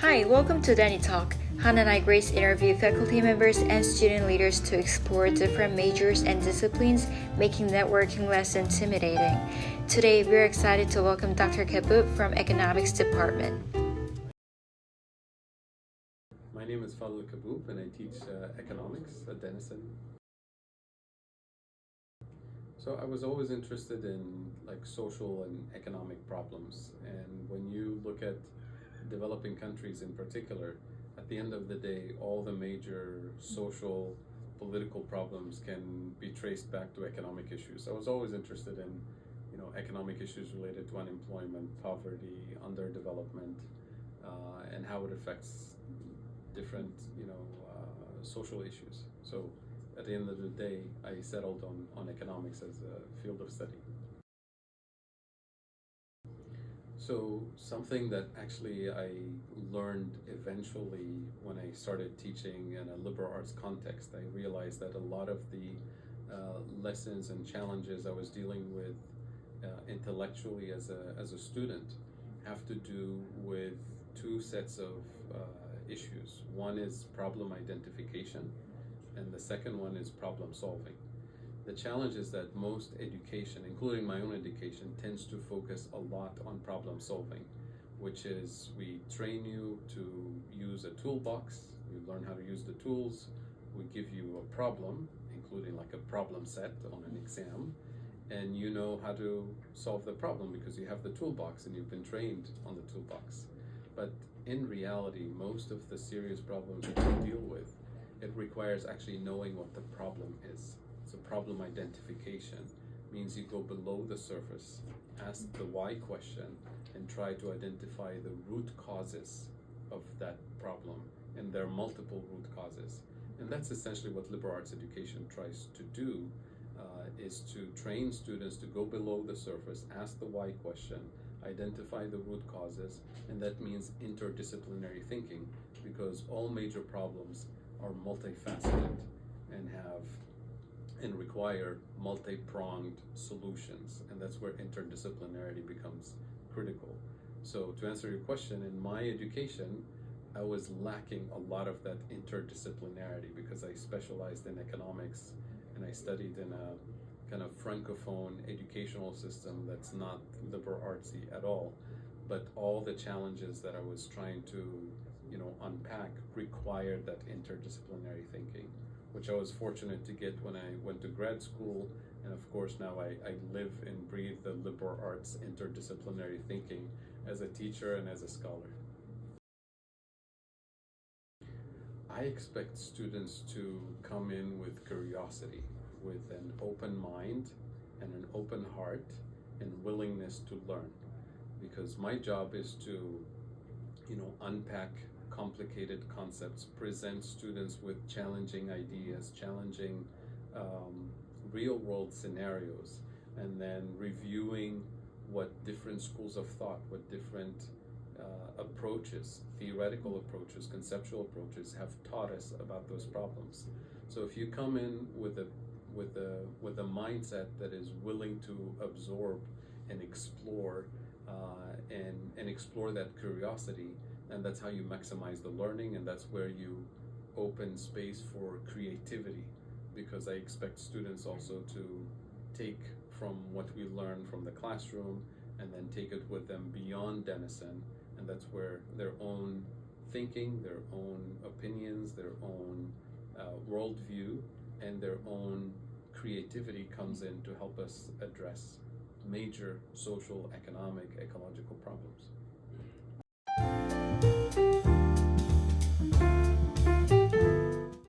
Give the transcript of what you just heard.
Hi, welcome to Danny Talk. Hannah and I Grace interview faculty members and student leaders to explore different majors and disciplines, making networking less intimidating. Today, we're excited to welcome Dr. Kaboub from Economics Department. My name is Kaboub and I teach economics at Denison. So I was always interested in social and economic problems, and when you look at developing countries in particular, at the end of the day, all the major social, political problems can be traced back to economic issues. I was always interested in, economic issues related to unemployment, poverty, underdevelopment, and how it affects different, social issues. So at the end of the day, I settled on economics as a field of study. So something that actually I learned eventually when I started teaching in a liberal arts context, I realized that a lot of the lessons and challenges I was dealing with intellectually as a student have to do with two sets of issues. One is problem identification, and the second one is problem solving. The challenge is that most education, including my own education, tends to focus a lot on problem solving, which is we train you to use a toolbox, you learn how to use the tools, we give you a problem, including like a problem set on an exam, and you know how to solve the problem because you have the toolbox and you've been trained on the toolbox. But in reality, most of the serious problems that we deal with, it requires actually knowing what the problem is. So problem identification means you go below the surface, ask the why question, and try to identify the root causes of that problem. And there are multiple root causes. And that's essentially what liberal arts education tries to do, is to train students to go below the surface, ask the why question, identify the root causes, and that means interdisciplinary thinking, because all major problems are multifaceted and require multi-pronged solutions, and that's where interdisciplinarity becomes critical. So to answer your question, in my education, I was lacking a lot of that interdisciplinarity because I specialized in economics and I studied in a kind of francophone educational system that's not liberal artsy at all. But all the challenges that I was trying to, unpack required that interdisciplinary thinking, which I was fortunate to get when I went to grad school. And of course, now I live and breathe the liberal arts interdisciplinary thinking as a teacher and as a scholar. I expect students to come in with curiosity, with an open mind and an open heart and willingness to learn. Because my job is to, unpack complicated concepts, present students with challenging ideas, challenging real world scenarios, and then reviewing what different schools of thought, what different approaches, theoretical approaches, conceptual approaches have taught us about those problems. So if you come in with a mindset that is willing to absorb and explore and explore that curiosity, and that's how you maximize the learning, and that's where you open space for creativity, because I expect students also to take from what we learn from the classroom and then take it with them beyond Denison, and that's where their own thinking, their own opinions, their own worldview, and their own creativity comes in to help us address major social, economic, ecological problems.